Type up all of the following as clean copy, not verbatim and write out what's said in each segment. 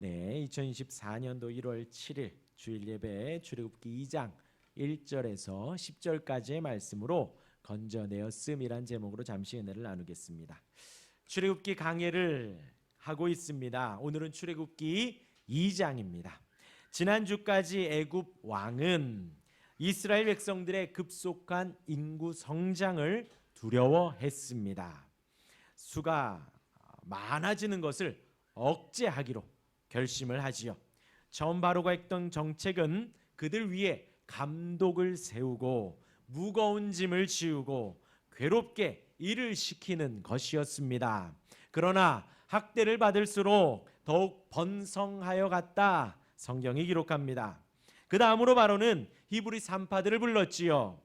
네, 2024년도 1월 7일 주일 예배 출애굽기 2장 1절에서 10절까지의 말씀으로 건져내었음이란 제목으로 잠시 은혜를 나누겠습니다. 출애굽기 강해를 하고 있습니다. 오늘은 출애굽기 2장입니다. 지난주까지 애굽 왕은 이스라엘 백성들의 급속한 인구 성장을 두려워했습니다. 수가 많아지는 것을 억제하기로 결심을 하지요. 처음 바로가 했던 정책은 그들 위에 감독을 세우고 무거운 짐을 지우고 괴롭게 일을 시키는 것이었습니다. 그러나 학대를 받을수록 더욱 번성하여 갔다 성경이 기록합니다. 그 다음으로 바로는 히브리 산파들을 불렀지요.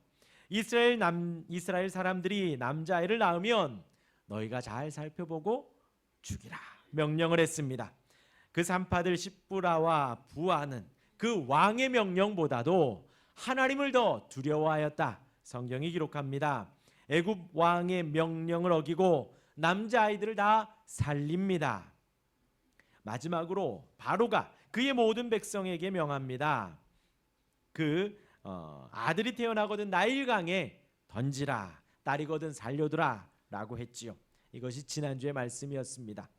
이스라엘 사람들이 남자아이를 낳으면 너희가 잘 살펴보고 죽이라 명령을 했습니다. 그 산파들 십부라와 부하는 그 왕의 명령보다도 하나님을 더 두려워하였다 성경이 기록합니다. 애굽 왕의 명령을 어기고 남자아이들을 다 살립니다. 마지막으로 바로가 그의 모든 백성에게 명합니다. 아들이 태어나거든 나일강에 던지라, 딸이거든 살려두라 라고 했지요. 이것이 지난주의 말씀이었습니다.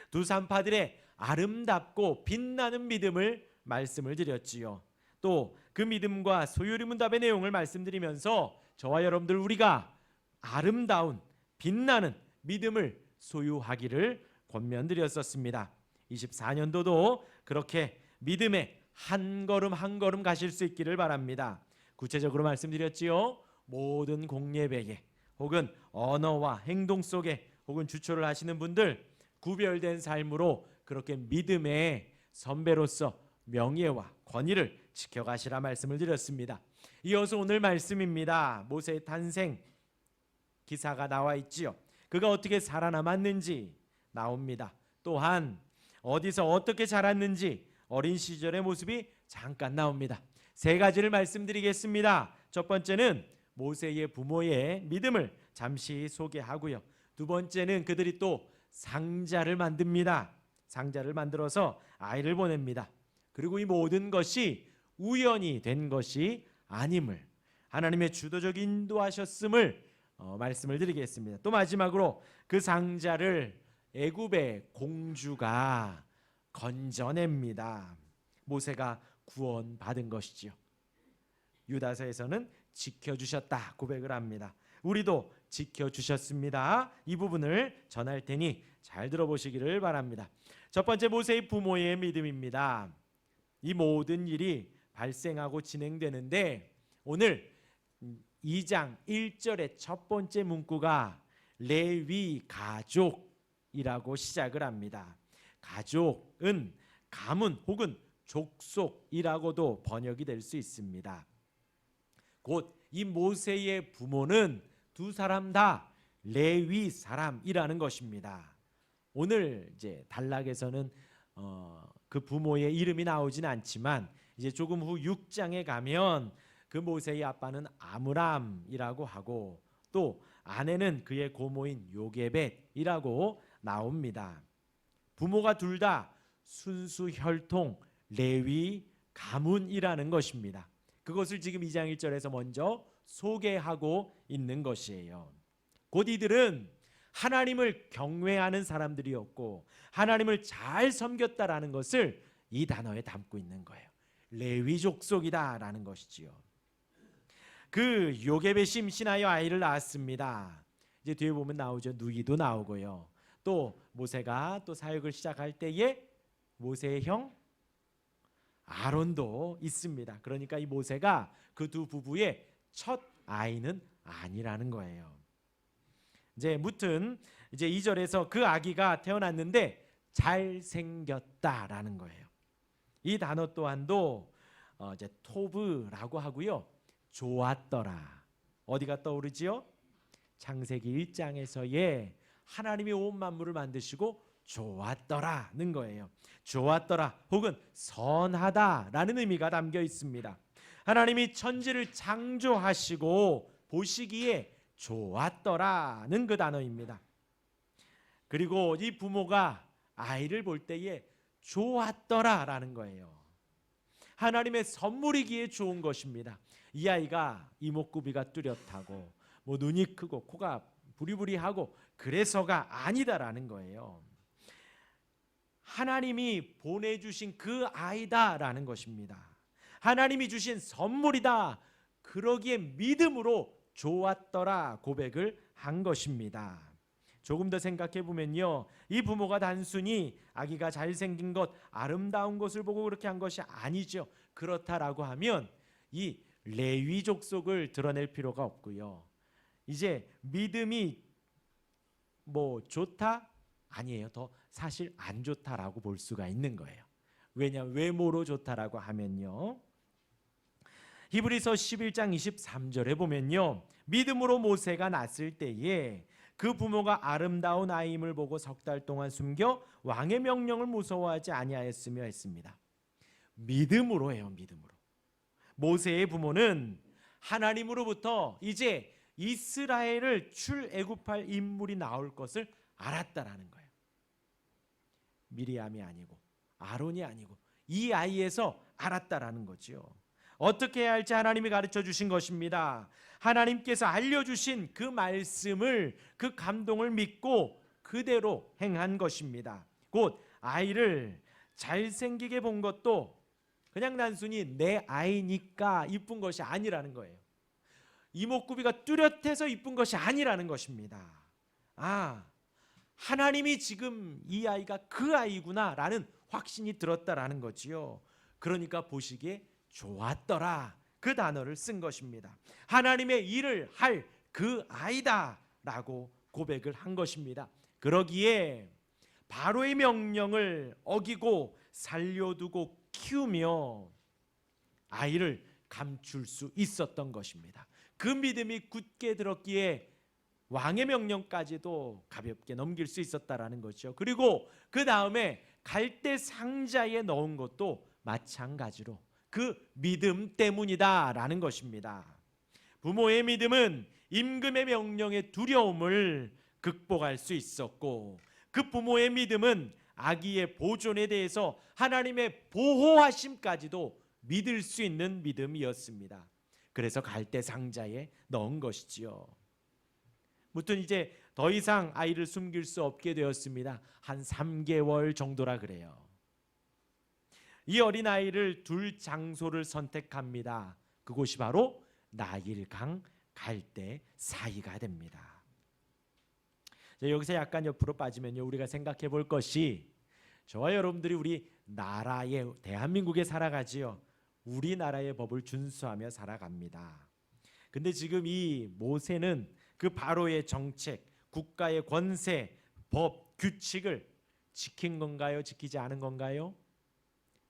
두 산파들의 아름답고 빛나는 믿음을 말씀을 드렸지요. 또 그 믿음과 소유리문답의 내용을 말씀드리면서 저와 여러분들 우리가 아름다운 빛나는 믿음을 소유하기를 권면드렸었습니다. 24년도도 그렇게 믿음의 한 걸음 한 걸음 가실 수 있기를 바랍니다. 구체적으로 말씀드렸지요. 모든 공예배에 혹은 언어와 행동 속에 혹은 주초를 하시는 분들 구별된 삶으로 그렇게 믿음의 선배로서 명예와 권위를 지켜가시라 말씀을 드렸습니다. 이어서 오늘 말씀입니다. 모세의 탄생 기사가 나와 있지요. 그가 어떻게 살아남았는지 나옵니다. 또한 어디서 어떻게 자랐는지 어린 시절의 모습이 잠깐 나옵니다. 세 가지를 말씀드리겠습니다. 첫 번째는 모세의 부모의 믿음을 잠시 소개하고요. 두 번째는 그들이 또 상자를 만듭니다. 상자를 만들어서 아이를 보냅니다. 그리고 이 모든 것이 우연히 된 것이 아님을 하나님의 주도적 인도하셨음을 말씀을 드리겠습니다. 또 마지막으로 그 상자를 애굽의 공주가 건져냅니다. 모세가 구원받은 것이지요. 유다서에서는 지켜주셨다 고백을 합니다. 우리도 지켜주셨습니다. 이 부분을 전할 테니 잘 들어보시기를 바랍니다. 첫 번째, 모세의 부모의 믿음입니다. 이 모든 일이 발생하고 진행되는데 오늘 2장 1절의 첫 번째 문구가 레위 가족이라고 시작을 합니다. 가족은 가문 혹은 족속이라고도 번역이 될 수 있습니다. 곧 이 모세의 부모는 두 사람 다 레위 사람이라는 것입니다. 오늘 이제 단락에서는 그 부모의 이름이 나오진 않지만 이제 조금 후 6장에 가면 그 모세의 아빠는 아므람이라고 하고 또 아내는 그의 고모인 요게벳이라고 나옵니다. 부모가 둘 다 순수 혈통 레위 가문이라는 것입니다. 그것을 지금 2장 1절에서 먼저 소개하고 있는 것이에요. 곧 이들은 하나님을 경외하는 사람들이었고 하나님을 잘 섬겼다라는 것을 이 단어에 담고 있는 거예요. 레위 족속이다라는 것이지요. 그 요게벳이 임신하여 아이를 낳았습니다. 이제 뒤에 보면 나오죠. 누이도 나오고요. 또 모세가 또 사역을 시작할 때에 모세의 형 아론도 있습니다. 그러니까 이 모세가 그 두 부부의 첫 아이는 아니라는 거예요. 이제 무튼 이제 2절에서 그 아기가 태어났는데 잘생겼다라는 거예요. 이 단어 또한도 이제 토브라고 하고요. 좋았더라. 어디가 떠오르지요? 창세기 1장에서의 하나님이 온 만물을 만드시고 좋았더라는 거예요. 좋았더라 혹은 선하다라는 의미가 담겨 있습니다. 하나님이 천지를 창조하시고 보시기에 좋았더라는 그 단어입니다. 그리고 이 부모가 아이를 볼 때에 좋았더라라는 거예요. 하나님의 선물이기에 좋은 것입니다. 이 아이가 이목구비가 뚜렷하고 뭐 눈이 크고 코가 부리부리하고 그래서가 아니다라는 거예요. 하나님이 보내주신 그 아이다라는 것입니다. 하나님이 주신 선물이다. 그러기에 믿음으로 좋았더라 고백을 한 것입니다. 조금 더 생각해 보면요, 이 부모가 단순히 아기가 잘생긴 것, 아름다운 것을 보고 그렇게 한 것이 아니죠. 그렇다라고 하면 이 레위 족속을 드러낼 필요가 없고요. 이제 믿음이 뭐 좋다? 아니에요. 더 사실 안 좋다라고 볼 수가 있는 거예요. 왜냐하면 외모로 좋다라고 하면요, 히브리서 11장 23절에 보면요, 믿음으로 모세가 낳았을 때에 그 부모가 아름다운 아이임을 보고 석 달 동안 숨겨 왕의 명령을 무서워하지 아니하였으며 했습니다. 믿음으로예요. 믿음으로. 모세의 부모는 하나님으로부터 이제 이스라엘을 출애굽할 인물이 나올 것을 알았다라는 거예요. 미리암이 아니고 아론이 아니고 이 아이에서 알았다라는 거죠. 어떻게 해야 할지 하나님이 가르쳐 주신 것입니다. 하나님께서 알려주신 그 말씀을, 그 감동을 믿고 그대로 행한 것입니다. 곧 아이를 잘생기게 본 것도 그냥 단순히 내 아이니까 이쁜 것이 아니라는 거예요. 이목구비가 뚜렷해서 이쁜 것이 아니라는 것입니다. 하나님이 지금 이 아이가 그 아이구나라는 확신이 들었다라는 거지요. 그러니까 보시기에 좋았더라, 그 단어를 쓴 것입니다. 하나님의 일을 할 그 아이다라고 고백을 한 것입니다. 그러기에 바로의 명령을 어기고 살려두고 키우며 아이를 감출 수 있었던 것입니다. 그 믿음이 굳게 들었기에 왕의 명령까지도 가볍게 넘길 수 있었다라는 거죠. 그리고 그 다음에 갈대 상자에 넣은 것도 마찬가지로 그 믿음 때문이다라는 것입니다. 부모의 믿음은 임금의 명령의 두려움을 극복할 수 있었고, 그 부모의 믿음은 아기의 보존에 대해서 하나님의 보호하심까지도 믿을 수 있는 믿음이었습니다. 그래서 갈대 상자에 넣은 것이지요. 무튼 이제 더 이상 아이를 숨길 수 없게 되었습니다. 한 3개월 정도라 그래요. 이 어린아이를 둘 장소를 선택합니다. 그곳이 바로 나일강 갈대 사이가 됩니다. 여기서 약간 옆으로 빠지면요, 우리가 생각해 볼 것이, 저와 여러분들이 우리 나라의 대한민국에 살아가지요. 우리나라의 법을 준수하며 살아갑니다. 근데 지금 이 모세는 그 바로의 정책, 국가의 권세, 법, 규칙을 지킨 건가요? 지키지 않은 건가요?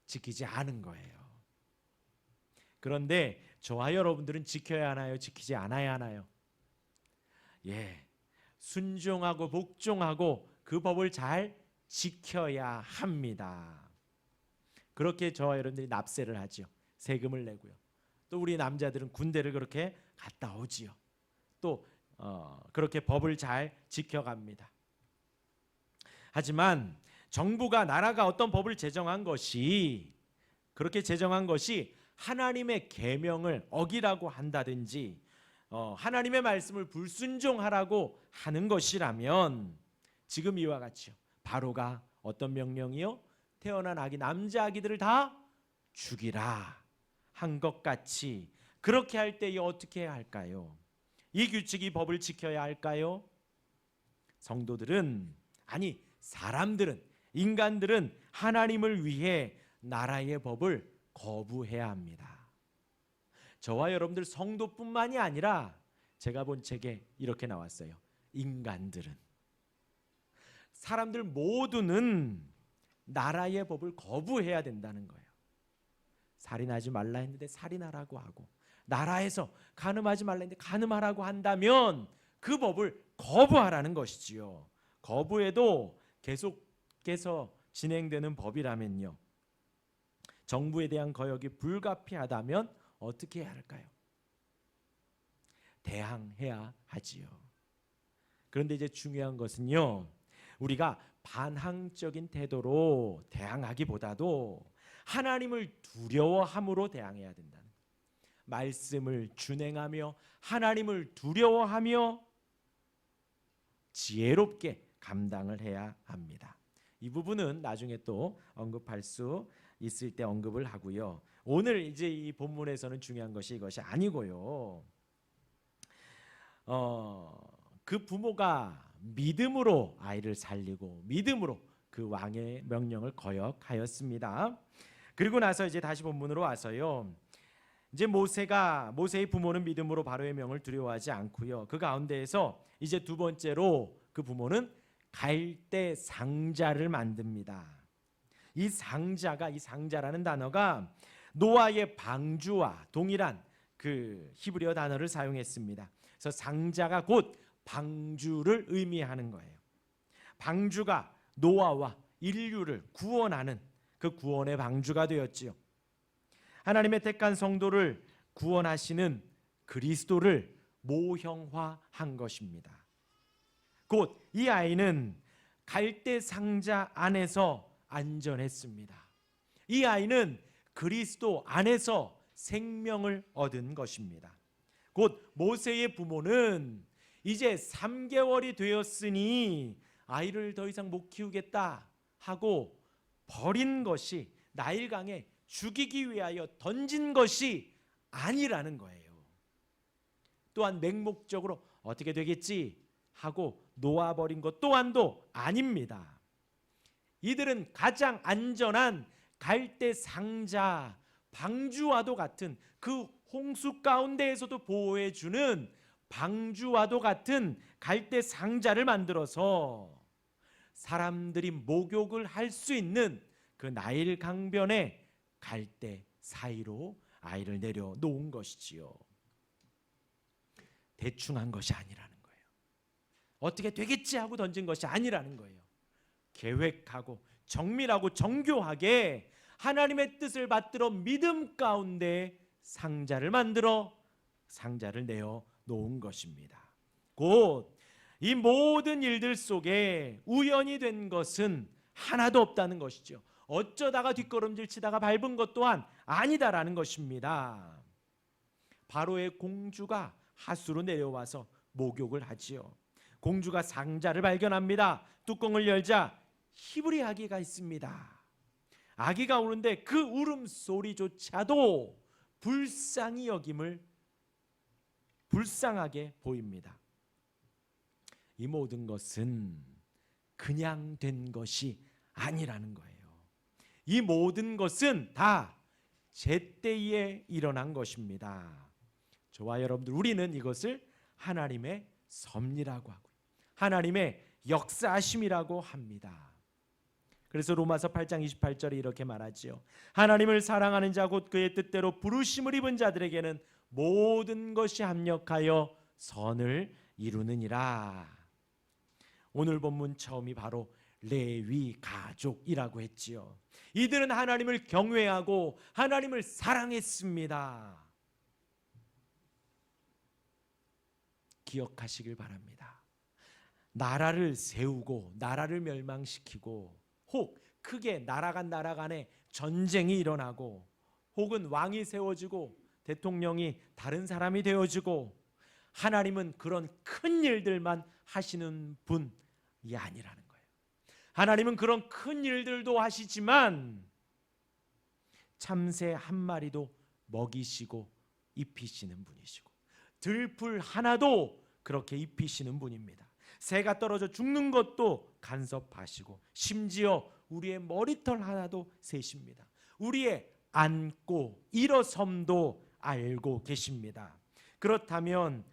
지키지 않은 거예요. 그런데 저와 여러분들은 지켜야 하나요? 지키지 않아야 하나요? 순종하고 복종하고 그 법을 잘 지켜야 합니다. 그렇게 저와 여러분들이 납세를 하지요. 세금을 내고요. 또 우리 남자들은 군대를 그렇게 갔다 오지요. 또 그렇게 법을 잘 지켜갑니다. 하지만 정부가, 나라가 어떤 법을 제정한 것이, 그렇게 제정한 것이 하나님의 계명을 어기라고 한다든지 하나님의 말씀을 불순종하라고 하는 것이라면, 지금 이와 같이요, 바로가 어떤 명령이요? 태어난 아기, 남자 아기들을 다 죽이라 한 것 같이, 그렇게 할 때 어떻게 해야 할까요? 이 규칙, 이 법을 지켜야 할까요? 성도들은, 아니 사람들은, 인간들은 하나님을 위해 나라의 법을 거부해야 합니다. 저와 여러분들 성도뿐만이 아니라 제가 본 책에 이렇게 나왔어요. 인간들은, 사람들 모두는 나라의 법을 거부해야 된다는 거예요. 살인하지 말라 했는데 살인하라고 하고, 나라에서 간음하지 말라 했는데 간음하라고 한다면 그 법을 거부하라는 것이지요. 거부해도 계속해서 진행되는 법이라면요, 정부에 대한 거역이 불가피하다면 어떻게 해야 할까요? 대항해야 하지요. 그런데 이제 중요한 것은요, 우리가 반항적인 태도로 대항하기보다도 하나님을 두려워함으로 대항해야 된다는 거예요. 말씀을 준행하며 하나님을 두려워하며 지혜롭게 감당을 해야 합니다. 이 부분은 나중에 또 언급할 수 있을 때 언급을 하고요. 오늘 이제 이 본문에서는 중요한 것이 이것이 아니고요. 그 부모가 믿음으로 아이를 살리고 믿음으로 그 왕의 명령을 거역하였습니다. 그리고 나서 이제 다시 본문으로 와서요. 이제 모세의 부모는 믿음으로 바로의 명을 두려워하지 않고요. 그 가운데에서 이제 두 번째로 그 부모는 갈대 상자를 만듭니다. 이 상자라는 단어가 노아의 방주와 동일한 그 히브리어 단어를 사용했습니다. 그래서 상자가 곧 방주를 의미하는 거예요. 방주가 노아와 인류를 구원하는 그 구원의 방주가 되었지요. 하나님의 택한 성도를 구원하시는 그리스도를 모형화한 것입니다. 곧 이 아이는 갈대 상자 안에서 안전했습니다. 이 아이는 그리스도 안에서 생명을 얻은 것입니다. 곧 모세의 부모는 이제 3개월이 되었으니 아이를 더 이상 못 키우겠다 하고 버린 것이 나일강에 죽이기 위하여 던진 것이 아니라는 거예요. 또한 맹목적으로 어떻게 되겠지 하고 놓아버린 것 또한도 아닙니다. 이들은 가장 안전한 갈대 상자 방주와도 같은 그 홍수 가운데에서도 보호해주는 방주와도 같은 갈대 상자를 만들어서 사람들이 목욕을 할 수 있는 그 나일 강변의 갈대 사이로 아이를 내려놓은 것이지요. 대충 한 것이 아니라는 거예요. 어떻게 되겠지 하고 던진 것이 아니라는 거예요. 계획하고 정밀하고 정교하게 하나님의 뜻을 받들어 믿음 가운데 상자를 만들어 상자를 내어 놓은 것입니다. 곧 이 모든 일들 속에 우연이 된 것은 하나도 없다는 것이죠. 어쩌다가 뒷걸음질 치다가 밟은 것 또한 아니다라는 것입니다. 바로의 공주가 하수로 내려와서 목욕을 하지요. 공주가 상자를 발견합니다. 뚜껑을 열자 히브리 아기가 있습니다. 아기가 우는데 그 울음소리조차도 불쌍히 여김을 불쌍하게 보입니다. 이 모든 것은 그냥 된 것이 아니라는 거예요. 이 모든 것은 다 제때에 일어난 것입니다. 저와 여러분들 우리는 이것을 하나님의 섭리라고 하고 하나님의 역사하심이라고 합니다. 그래서 로마서 8장 28절에 이렇게 말하지요. 하나님을 사랑하는 자 곧 그의 뜻대로 부르심을 입은 자들에게는 모든 것이 합력하여 선을 이루느니라. 오늘 본문 처음이 바로 레위 가족이라고 했지요. 이들은 하나님을 경외하고 하나님을 사랑했습니다. 기억하시길 바랍니다. 나라를 세우고 나라를 멸망시키고 혹 크게 나라 간에 전쟁이 일어나고 혹은 왕이 세워지고 대통령이 다른 사람이 되어지고 하나님은 그런 큰 일들만 하시는 분이 아니라는 거예요. 하나님은 그런 큰 일들도 하시지만 참새 한 마리도 먹이시고 입히시는 분이시고 들풀 하나도 그렇게 입히시는 분입니다. 새가 떨어져 죽는 것도 간섭하시고 심지어 우리의 머리털 하나도 세십니다. 우리의 앉고 일어섬도 알고 계십니다. 그렇다면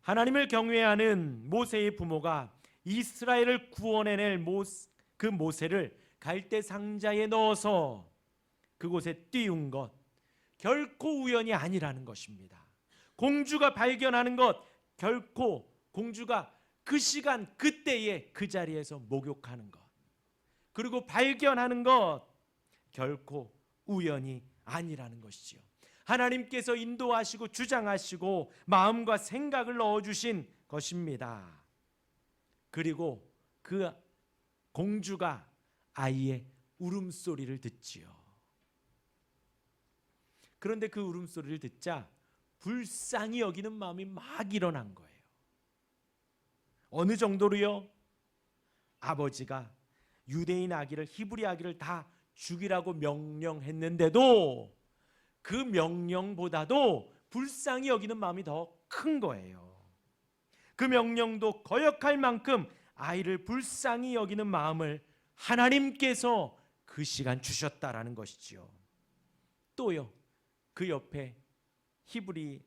하나님을 경외하는 모세의 부모가 이스라엘을 구원해낼 그 모세를 갈대 상자에 넣어서 그곳에 띄운 것 결코 우연이 아니라는 것입니다. 공주가 발견하는 것 결코 공주가 그 시간 그때에 그 자리에서 목욕하는 것 그리고 발견하는 것 결코 우연이 아니라는 것이지요. 하나님께서 인도하시고 주장하시고 마음과 생각을 넣어주신 것입니다. 그리고 그 그 공주가 아이의 울음소리를 듣지요. 그런데 그 울음소리를 듣자 불쌍히 여기는 마음이 막 일어난 거예요. 어느 정도로요? 아버지가 유대인 아기를, 히브리 아기를 다 죽이라고 명령했는데도 그 명령보다도 불쌍히 여기는 마음이 더 큰 거예요. 그 명령도 거역할 만큼 아이를 불쌍히 여기는 마음을 하나님께서 그 시간 주셨다라는 것이지요. 또요, 그 옆에 히브리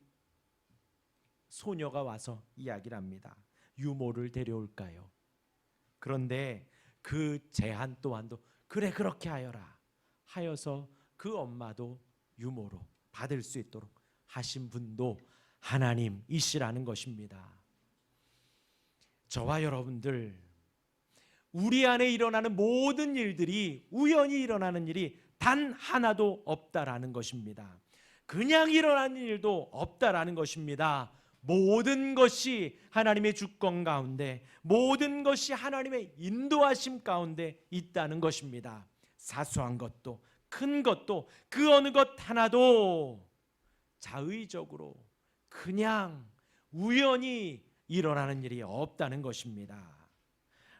소녀가 와서 이야기를 합니다. 유모를 데려올까요? 그런데 그 제한 또한도 그래 그렇게 하여라 하여서 그 엄마도 유모로 받을 수 있도록 하신 분도 하나님이시라는 것입니다. 저와 여러분들, 우리 안에 일어나는 모든 일들이 우연히 일어나는 일이 단 하나도 없다라는 것입니다. 그냥 일어나는 일도 없다라는 것입니다. 모든 것이 하나님의 주권 가운데, 모든 것이 하나님의 인도하심 가운데 있다는 것입니다. 사소한 것도 큰 것도 그 어느 것 하나도 자의적으로 그냥 우연히 일어나는 일이 없다는 것입니다.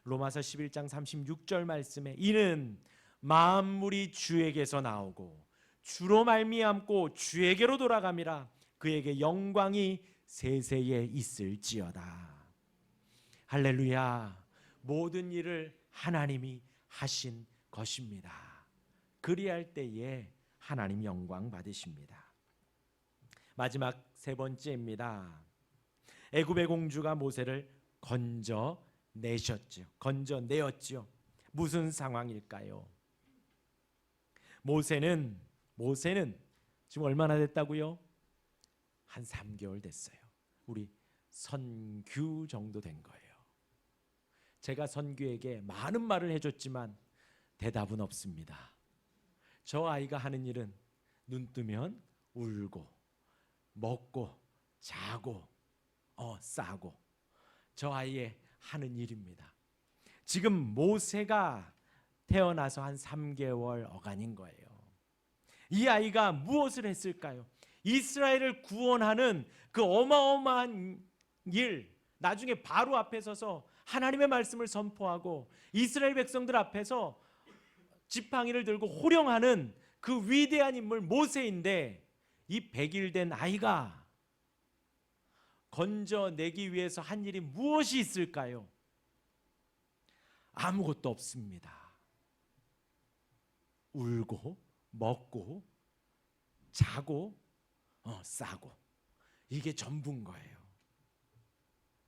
로마서 11장 36절 말씀에 이는 만물이 주에게서 나오고 주로 말미암고 주에게로 돌아감이라 그에게 영광이 세세에 있을지어다. 할렐루야. 모든 일을 하나님이 하신 것입니다. 그리할 때에 하나님 영광 받으십니다. 마지막 세 번째입니다. 애굽의 공주가 모세를 건져내었죠. 무슨 상황일까요? 모세는 지금 얼마나 됐다고요? 한 3개월 됐어요. 우리 선규 정도 된 거예요. 제가 선규에게 많은 말을 해줬지만 대답은 없습니다. 저 아이가 하는 일은 눈 뜨면 울고 먹고 자고 싸고, 저 아이의 하는 일입니다. 지금 모세가 태어나서 한 3개월 어간인 거예요. 이 아이가 무엇을 했을까요? 이스라엘을 구원하는 그 어마어마한 일, 나중에 바로 앞에 서서 하나님의 말씀을 선포하고 이스라엘 백성들 앞에서 지팡이를 들고 호령하는 그 위대한 인물 모세인데, 이 100일 된 아이가 건져내기 위해서 한 일이 무엇이 있을까요? 아무것도 없습니다. 울고 먹고 자고 싸고, 이게 전부인 거예요.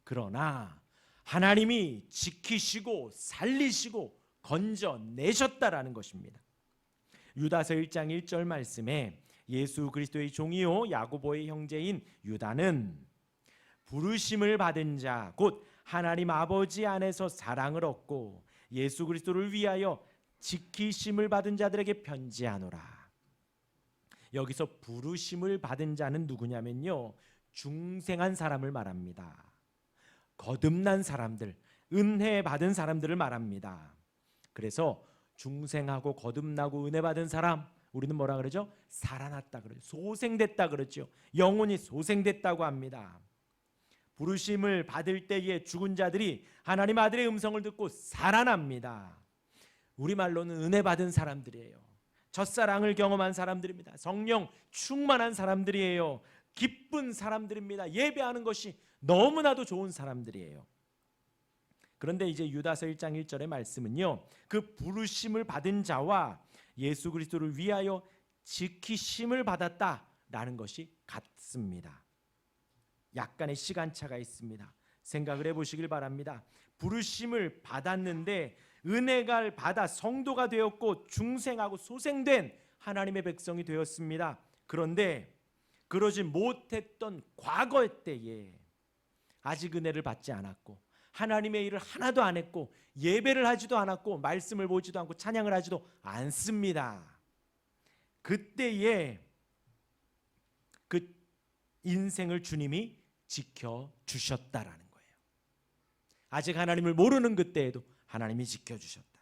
그러나 하나님이 지키시고 살리시고 건져내셨다라는 것입니다. 유다서 1장 1절 말씀에 예수 그리스도의 종이요 야고보의 형제인 유다는 부르심을 받은 자 곧 하나님 아버지 안에서 사랑을 얻고 예수 그리스도를 위하여 지키심을 받은 자들에게 편지하노라. 여기서 부르심을 받은 자는 누구냐면요, 중생한 사람을 말합니다. 거듭난 사람들, 은혜 받은 사람들을 말합니다. 그래서 중생하고 거듭나고 은혜 받은 사람, 우리는 뭐라 그러죠? 살아났다 그러죠. 소생됐다 그러죠. 영혼이 소생됐다고 합니다. 부르심을 받을 때에 죽은 자들이 하나님 아들의 음성을 듣고 살아납니다. 우리말로는 은혜 받은 사람들이에요. 첫사랑을 경험한 사람들입니다. 성령 충만한 사람들이에요. 기쁜 사람들입니다. 예배하는 것이 너무나도 좋은 사람들이에요. 그런데 이제 유다서 1장 1절의 말씀은요, 그 부르심을 받은 자와 예수 그리스도를 위하여 지키심을 받았다라는 것이 같습니다. 약간의 시간차가 있습니다. 생각을 해보시길 바랍니다. 부르심을 받았는데 은혜를 받아 성도가 되었고 중생하고 소생된 하나님의 백성이 되었습니다. 그런데 그러지 못했던 과거 때에 아직 은혜를 받지 않았고 하나님의 일을 하나도 안 했고 예배를 하지도 않았고 말씀을 보지도 않고 찬양을 하지도 않습니다. 그때에 그 인생을 주님이 지켜주셨다라는 거예요. 아직 하나님을 모르는 그때에도 하나님이 지켜주셨다.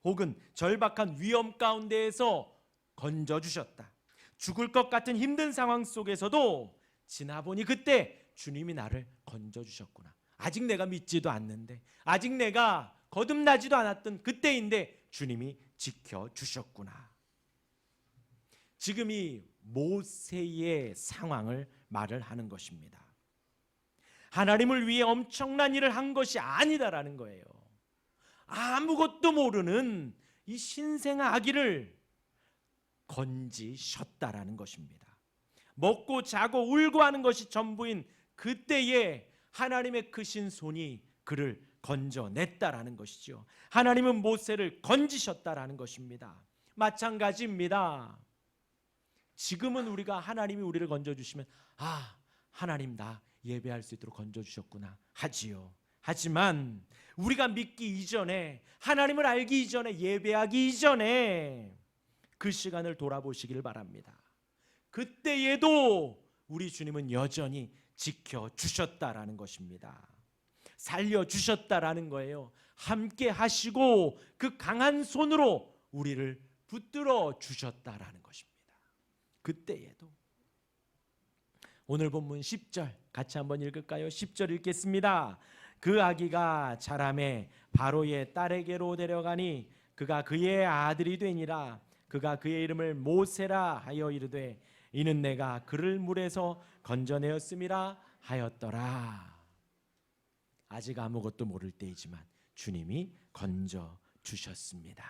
혹은 절박한 위험 가운데에서 건져주셨다. 죽을 것 같은 힘든 상황 속에서도 지나보니 그때 주님이 나를 건져주셨구나. 아직 내가 믿지도 않는데, 아직 내가 거듭나지도 않았던 그때인데 주님이 지켜주셨구나. 지금 이 모세의 상황을 말을 하는 것입니다. 하나님을 위해 엄청난 일을 한 것이 아니다라는 거예요. 아무것도 모르는 이 신생 아기를 건지셨다라는 것입니다. 먹고 자고 울고 하는 것이 전부인 그때에 하나님의 크신 손이 그를 건져냈다라는 것이죠. 하나님은 모세를 건지셨다라는 것입니다. 마찬가지입니다. 지금은 우리가 하나님이 우리를 건져주시면 하나님 나 예배할 수 있도록 건져주셨구나 하지요. 하지만 우리가 믿기 이전에, 하나님을 알기 이전에, 예배하기 이전에 그 시간을 돌아보시길 바랍니다. 그때에도 우리 주님은 여전히 지켜주셨다라는 것입니다. 살려주셨다라는 거예요. 함께 하시고 그 강한 손으로 우리를 붙들어 주셨다라는 것입니다. 그때에도. 오늘 본문 10절 같이 한번 읽을까요? 10절 읽겠습니다. 그 아기가 자라매 바로의 딸에게로 데려가니 그가 그의 아들이 되니라. 그가 그의 이름을 모세라 하여 이르되 이는 내가 그를 물에서 건져내었음이라 하였더라. 아직 아무것도 모를 때이지만 주님이 건져 주셨습니다.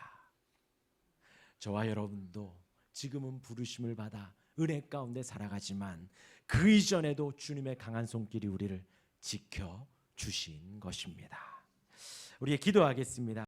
저와 여러분도 지금은 부르심을 받아 은혜 가운데 살아가지만 그 이전에도 주님의 강한 손길이 우리를 지켜 주신 것입니다. 우리 기도하겠습니다.